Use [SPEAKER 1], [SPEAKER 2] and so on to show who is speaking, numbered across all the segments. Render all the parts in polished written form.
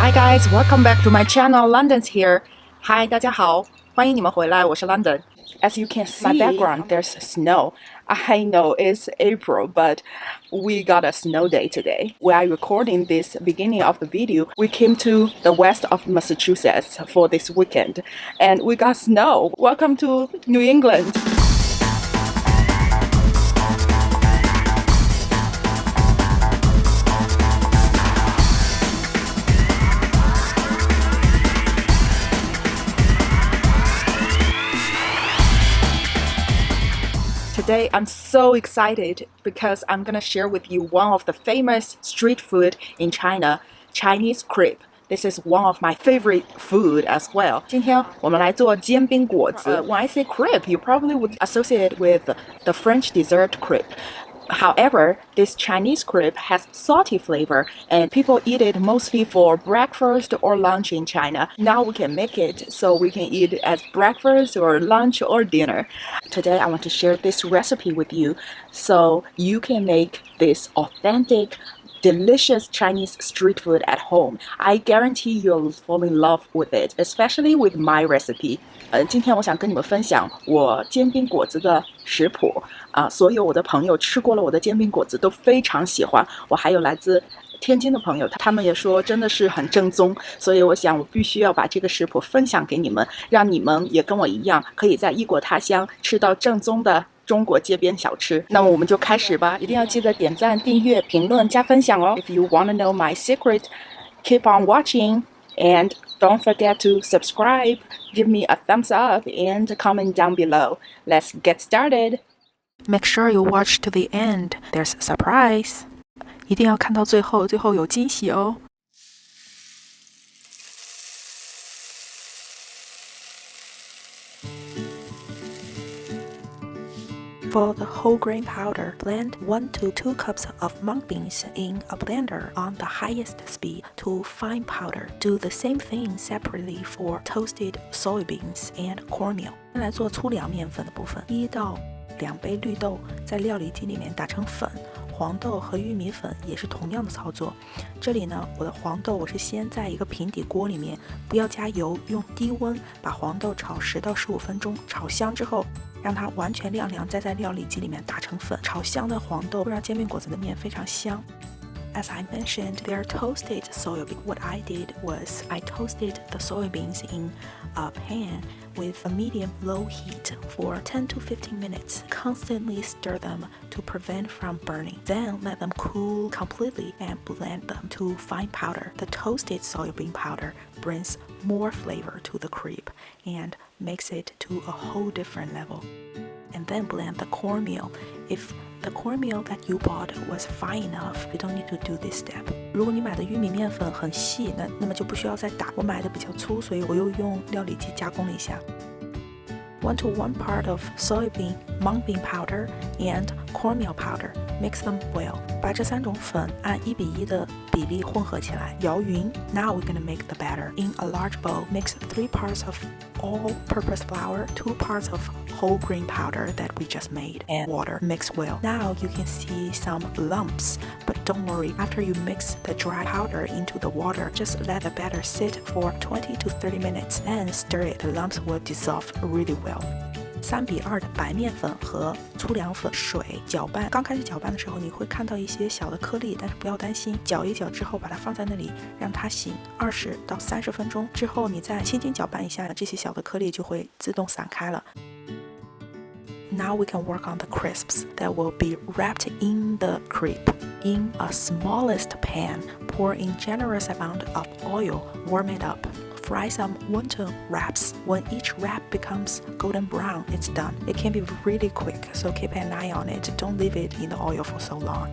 [SPEAKER 1] Hi guys, welcome back to my channel. London's here. Hi, 大家好，欢迎你们回来，我是 London. As you can see, my background, there's snow. I know it's April, but we got a snow day today. While recording this beginning of the video, we came to the west of Massachusetts for this weekend, and we got snow. Welcome to New England. Today I'm so excited because I'm gonna share with you one of the famous street food in China, Chinese crepe. This is one of my favorite food as well. 今天我们来做煎饼果子。When I say crepe, you probably would associate with the French dessert crepe. However, this Chinese crepe has salty flavor and people eat it mostly for breakfast or lunch in China. Now we can make it so we can eat it as breakfast or lunch or dinner. Today I want to share this recipe with you so you can make this authentic delicious Chinese street food at home. I guarantee you'll fall in love with it, especially with my recipe. 今天我想跟你们分享我煎饼果子的食谱所有我的朋友吃过了我的煎饼果子都非常喜欢。我还有来自天津的朋友，他们也说真的是很正宗，所以我想我必须要把这个食谱分享给你们，让你们也跟我一样，可以在异国他乡吃到正宗的中国街边小吃。那么我们就开始吧，一定要记得点赞、订阅、评论、加分享哦。If you want to know my secret, keep on watching and don't forget to subscribe, give me a thumbs up and comment down below. Let's get started. Make sure you watch to the end. There's a surprise. 一定要看到最后，最后有惊喜哦。For the whole grain powder, blend 1 to 2 cups of mung beans in a blender on the highest speed to fine powder. Do the same thing separately for toasted soybeans and cornmeal. 来做粗粮面粉的部分，1到2杯绿豆在料理机里面打成粉，黄豆和玉米粉也是同样的操作。这里呢，我的黄豆我是先在一个平底锅里面，不要加油，用低温把黄豆炒10到15分钟，炒香之后让它完全晾凉，再在料理机里面打成粉。炒香的黄豆会让煎饼果子的面非常香。As I mentioned, they are toasted soybeans. What I did was I toasted the soybeans in a pan with a medium-low heat for 10 to 15 minutes. Constantly stir them to prevent from burning. Then let them cool completely and blend them to fine powder. The toasted soybean powder brings more flavor to the crepe and makes it to a whole different level. And then blend the cornmeal. If the cornmeal that you bought was fine enough, you don't need to do this step. 如果你买的玉米面粉很细，那么就不需要再打。我买的比较粗，所以我又用料理机加工了一下。1 to 1 part of soybean, mung bean powder, and cornmeal powder. Mix them well. 把这3种粉按1比1的比例混合起来，摇匀。Now we're gonna make the batter. In a large bowl, mix 3 parts of all-purpose flour, 2 parts of whole grain powder that we just made, and water. Mix well. Now you can see some lumps, but don't worry. After you mix the dry powder into the water, just let the batter sit for 20 to 30 minutes and stir it. The lumps will dissolve really well. 3比2的白面粉和粗粮粉、水搅拌。刚开始搅拌的时候，你会看到一些小的颗粒，但是不要担心。搅一搅之后，把它放在那里，让它醒20到30分钟。之后你再轻轻搅拌一下，这些小的颗粒就会自动散开了。Now we can work on the crisps that will be wrapped in the crepe. In a smallest pan, pour in generous amount of oil, warm it up. Fry some Wonton Wraps. When each wrap becomes golden brown, it's done. It can be really quick, so keep an eye on it. Don't leave it in the oil for so long.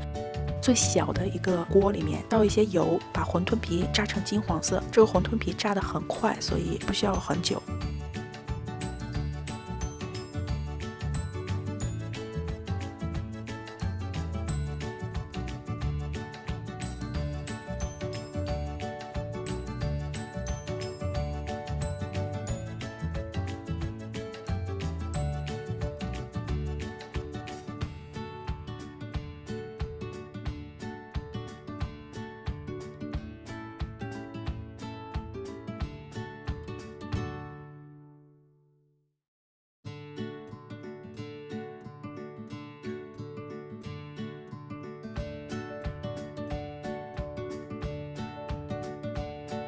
[SPEAKER 1] 最小的一个锅里面倒一些油，把馄饨皮炸成金黄色。这个馄饨皮炸得很快，所以不需要很久。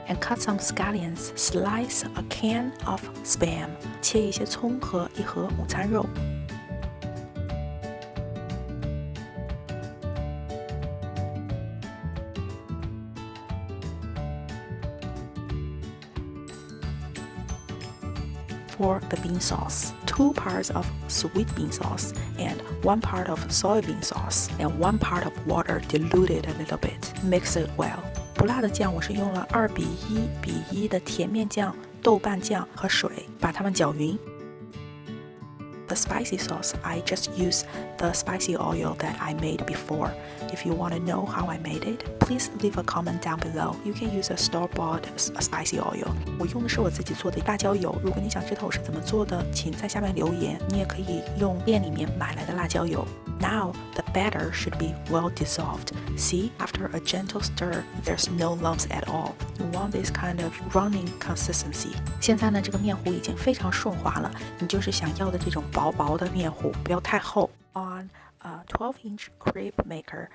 [SPEAKER 1] and cut some scallions. Slice a can of spam. 切一些葱和一盒午餐肉。For the bean sauce, 2 parts of sweet bean sauce and 1 part of soybean sauce and 1 part of water diluted a little bit. Mix it well. 不辣的酱我是用了2:1:1的甜面酱、豆瓣酱和水，把它们搅匀。The spicy sauce, I just use the spicy oil that I made before. If you want to know how I made it, please leave a comment down below. You can use a store-bought spicy oil. 我用的是我自己做的辣椒油，如果你想知道我是怎么做的，请在下面留言。你也可以用店里面买来的辣椒油。Now, the batter should be well dissolved. See, after a gentle stir, there's no lumps at all. You want this kind of running consistency. 现在呢，这个面糊已经非常顺滑了，你就是想要的这种薄薄的面糊，不要太厚。On a 12-inch crepe maker,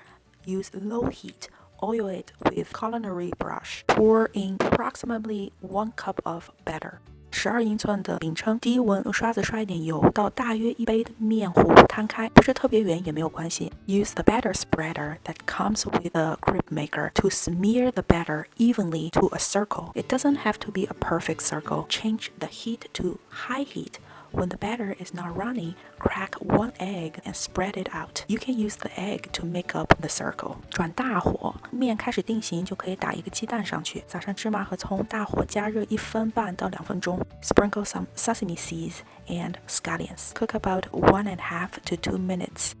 [SPEAKER 1] use low heat. Oil it with culinary brush. Pour in approximately 1 cup of batter. 12英寸的饼铛，低温用刷子刷一点油到大约1杯的面糊摊开，不是特别圆也没有关系。Use the batter spreader that comes with the crepe maker to smear the batter evenly to a circle. It doesn't have to be a perfect circle. Change the heat to high heat. When the batter is not runny, crack 1 egg and spread it out. You can use the egg to make up the circle. 转大火，面开始定型就可以打一个鸡蛋上去，撒上芝麻和葱，大火加热1分半到2分钟。Sprinkle some sesame seeds and scallions. Cook about 1.5 to 2 minutes.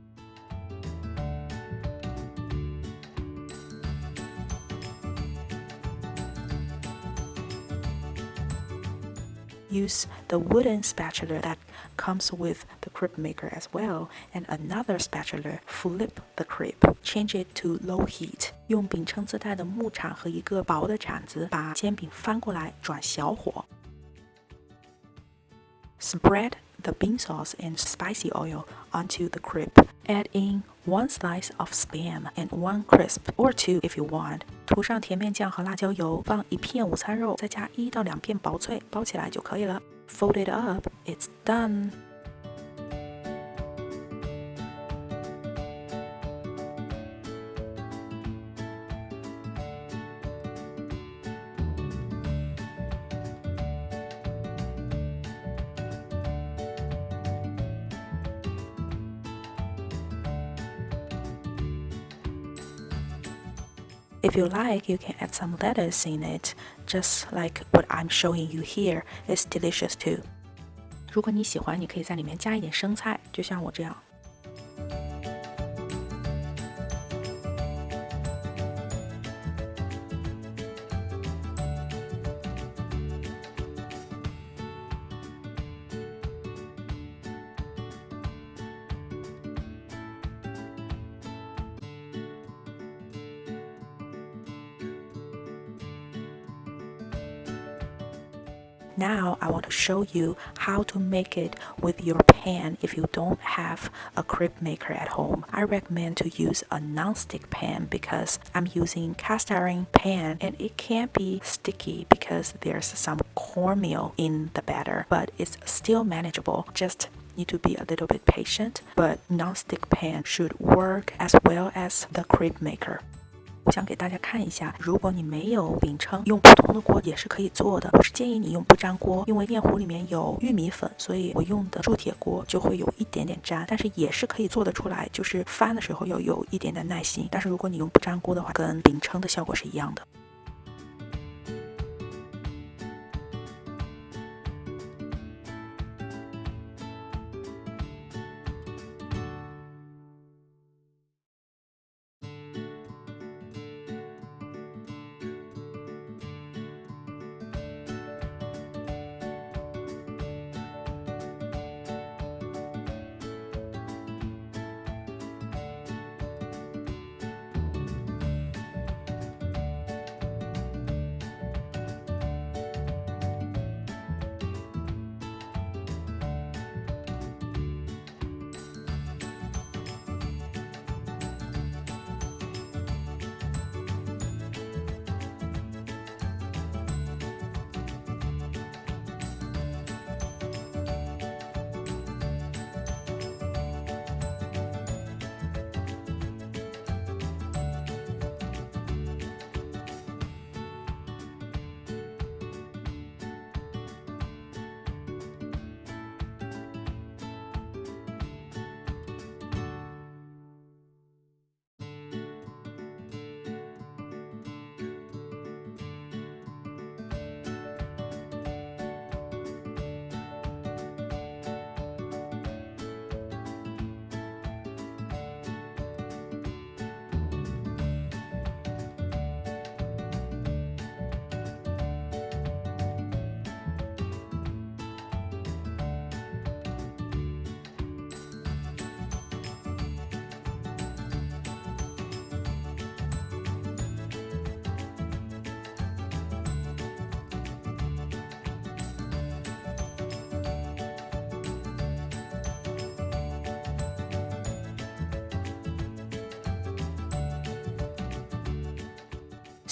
[SPEAKER 1] Use the wooden spatula that comes with the crepe maker as well, and another spatula. Flip the crepe. Change it to low heat. 用饼铛自带的木铲和一个薄的铲子，把煎饼翻过来，转小火。Spread the bean sauce and spicy oil onto the crepe. Add in 1 slice of spam and 1 crisp, or 2 if you want. 涂上甜面酱和辣椒油，放1片午餐肉，再加1到2片薄脆，包起来就可以了。Fold it up, it's done. If you like, you can add some lettuce in it, just like what I'm showing you here. It's delicious too. 如果你喜欢，你可以在里面加一点生菜，就像我这样。Now I want to show you how to make it with your pan if you don't have a crepe maker at home. I recommend to use a non-stick pan because I'm using cast iron pan and it can be sticky because there's some cornmeal in the batter, but it's still manageable. Just need to be a little bit patient, but non-stick pan should work as well as the crepe maker. 我想给大家看一下，如果你没有饼铛，用普通的锅也是可以做的。我是建议你用不粘锅，因为面糊里面有玉米粉，所以我用的铸铁锅就会有一点点粘，但是也是可以做得出来，就是翻的时候要有一点点耐心。但是如果你用不粘锅的话，跟饼铛的效果是一样的。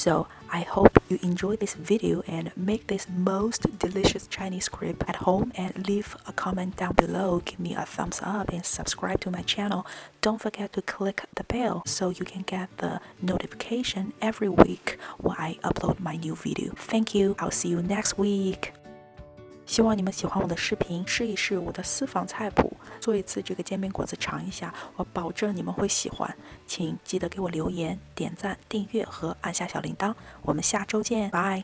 [SPEAKER 1] So I hope you enjoy this video and make this most delicious Chinese crepe at home, and leave a comment down below, give me a thumbs up and subscribe to my channel. Don't forget to click the bell so you can get the notification every week when I upload my new video. Thank you. I'll see you next week. 希望你们喜欢我的视频，试一试我的私房菜谱，做一次这个煎饼果子尝一下，我保证你们会喜欢。请记得给我留言、点赞、订阅和按下小铃铛。我们下周见，拜。